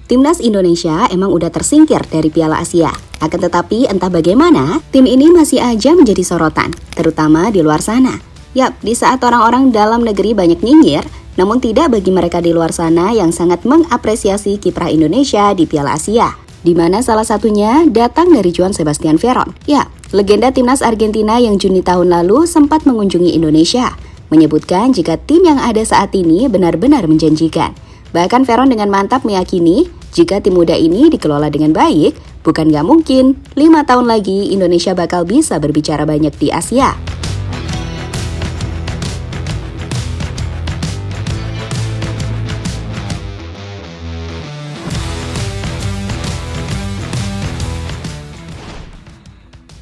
Timnas Indonesia emang udah tersingkir dari Piala Asia. Akan tetapi entah bagaimana, tim ini masih aja menjadi sorotan, terutama di luar sana. Yap, di saat orang-orang dalam negeri banyak nyinyir, namun tidak bagi mereka di luar sana yang sangat mengapresiasi kiprah Indonesia di Piala Asia. Di mana salah satunya datang dari Juan Sebastian Veron. Ya, legenda timnas Argentina yang Juni tahun lalu sempat mengunjungi Indonesia, menyebutkan jika tim yang ada saat ini benar-benar menjanjikan. Bahkan Veron dengan mantap meyakini jika tim muda ini dikelola dengan baik, bukan gak mungkin 5 tahun lagi Indonesia bakal bisa berbicara banyak di Asia.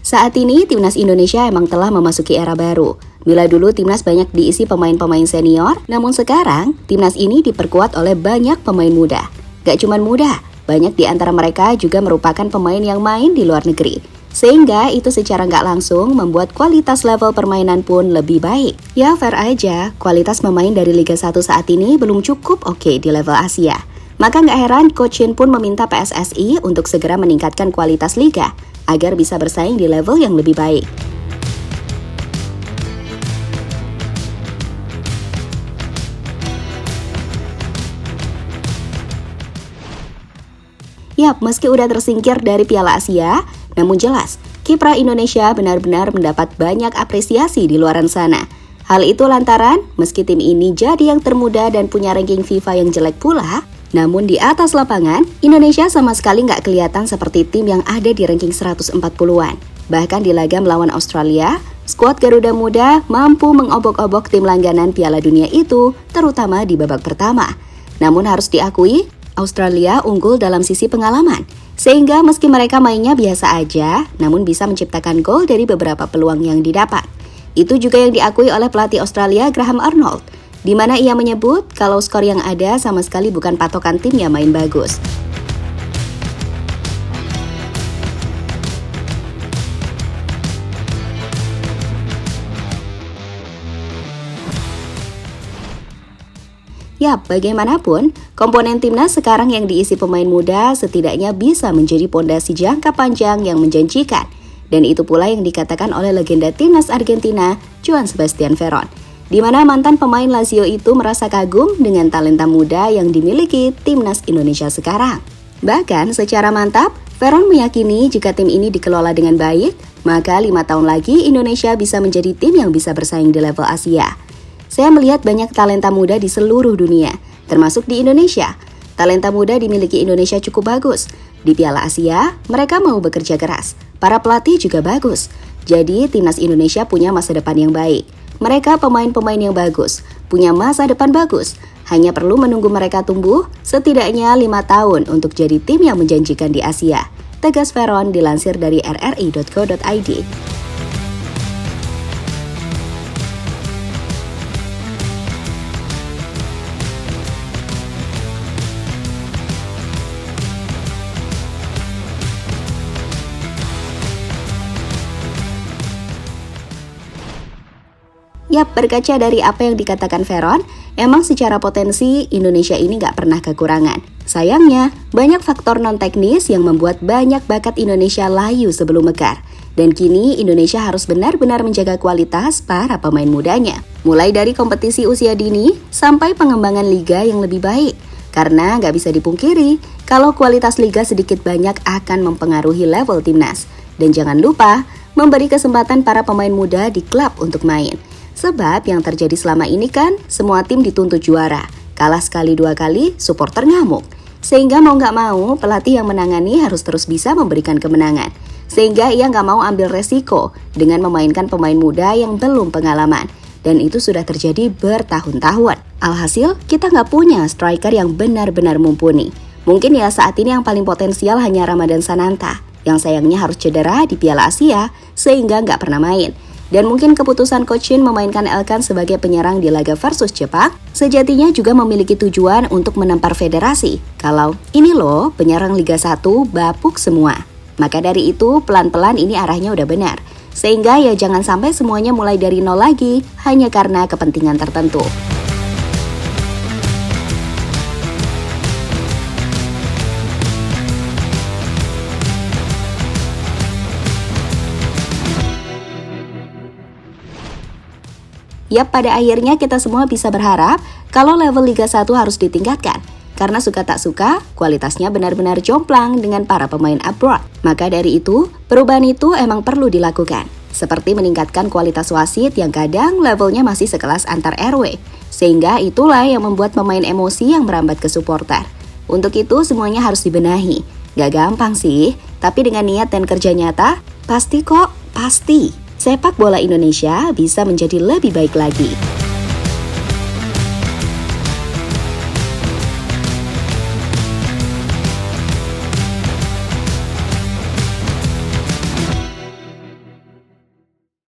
Saat ini, Timnas Indonesia emang telah memasuki era baru. Bila dulu Timnas banyak diisi pemain-pemain senior, namun sekarang Timnas ini diperkuat oleh banyak pemain muda. Gak cuman muda, banyak di antara mereka juga merupakan pemain yang main di luar negeri. Sehingga itu secara gak langsung membuat kualitas level permainan pun lebih baik. Ya fair aja, kualitas pemain dari Liga 1 saat ini belum cukup oke di level Asia. Maka gak heran Coach Shin pun meminta PSSI untuk segera meningkatkan kualitas Liga agar bisa bersaing di level yang lebih baik. Yap, meski udah tersingkir dari Piala Asia, namun jelas, kiprah Indonesia benar-benar mendapat banyak apresiasi di luaran sana. Hal itu lantaran, meski tim ini jadi yang termuda dan punya ranking FIFA yang jelek pula, namun di atas lapangan, Indonesia sama sekali nggak kelihatan seperti tim yang ada di ranking 140-an. Bahkan di laga melawan Australia, skuad Garuda Muda mampu mengobok-obok tim langganan Piala Dunia itu, terutama di babak pertama. Namun harus diakui, Australia unggul dalam sisi pengalaman, sehingga meski mereka mainnya biasa aja, namun bisa menciptakan gol dari beberapa peluang yang didapat. Itu juga yang diakui oleh pelatih Australia Graham Arnold, di mana ia menyebut kalau skor yang ada sama sekali bukan patokan tim yang main bagus. Yap, bagaimanapun, komponen timnas sekarang yang diisi pemain muda setidaknya bisa menjadi pondasi jangka panjang yang menjanjikan. Dan itu pula yang dikatakan oleh legenda timnas Argentina, Juan Sebastian Veron. Di mana mantan pemain Lazio itu merasa kagum dengan talenta muda yang dimiliki timnas Indonesia sekarang. Bahkan secara mantap, Veron meyakini jika tim ini dikelola dengan baik, maka 5 tahun lagi Indonesia bisa menjadi tim yang bisa bersaing di level Asia. Saya melihat banyak talenta muda di seluruh dunia, termasuk di Indonesia. Talenta muda dimiliki Indonesia cukup bagus. Di Piala Asia, mereka mau bekerja keras. Para pelatih juga bagus. Jadi, timnas Indonesia punya masa depan yang baik. Mereka pemain-pemain yang bagus, punya masa depan bagus. Hanya perlu menunggu mereka tumbuh, setidaknya 5 tahun untuk jadi tim yang menjanjikan di Asia. Tegas Veron dilansir dari rri.co.id. Yap, berkaca dari apa yang dikatakan Veron, emang secara potensi Indonesia ini nggak pernah kekurangan. Sayangnya, banyak faktor non-teknis yang membuat banyak bakat Indonesia layu sebelum mekar. Dan kini Indonesia harus benar-benar menjaga kualitas para pemain mudanya. Mulai dari kompetisi usia dini sampai pengembangan liga yang lebih baik. Karena nggak bisa dipungkiri, kalau kualitas liga sedikit banyak akan mempengaruhi level timnas. Dan jangan lupa, memberi kesempatan para pemain muda di klub untuk main. Sebab yang terjadi selama ini kan semua tim dituntut juara. Kalah sekali 2 kali, supporter ngamuk. Sehingga mau nggak mau, pelatih yang menangani harus terus bisa memberikan kemenangan. Sehingga ia nggak mau ambil resiko dengan memainkan pemain muda yang belum pengalaman. Dan itu sudah terjadi bertahun-tahun. Alhasil, kita nggak punya striker yang benar-benar mumpuni. Mungkin ya saat ini yang paling potensial hanya Ramadan Sananta, yang sayangnya harus cedera di Piala Asia, sehingga nggak pernah main. Dan mungkin keputusan Coach Shin memainkan Elkan sebagai penyerang di laga versus Jepang sejatinya juga memiliki tujuan untuk menampar federasi. Kalau ini loh penyerang Liga 1 bapuk semua. Maka dari itu pelan-pelan ini arahnya udah benar. Sehingga ya jangan sampai semuanya mulai dari nol lagi hanya karena kepentingan tertentu. Yap, pada akhirnya kita semua bisa berharap kalau level Liga 1 harus ditingkatkan. Karena suka tak suka, kualitasnya benar-benar jomplang dengan para pemain abroad. Maka dari itu, perubahan itu emang perlu dilakukan. Seperti meningkatkan kualitas wasit yang kadang levelnya masih sekelas antar RW. Sehingga itulah yang membuat pemain emosi yang merambat ke supporter. Untuk itu semuanya harus dibenahi. Gak gampang sih, tapi dengan niat dan kerja nyata, pasti kok, pasti. Sepak bola Indonesia bisa menjadi lebih baik lagi.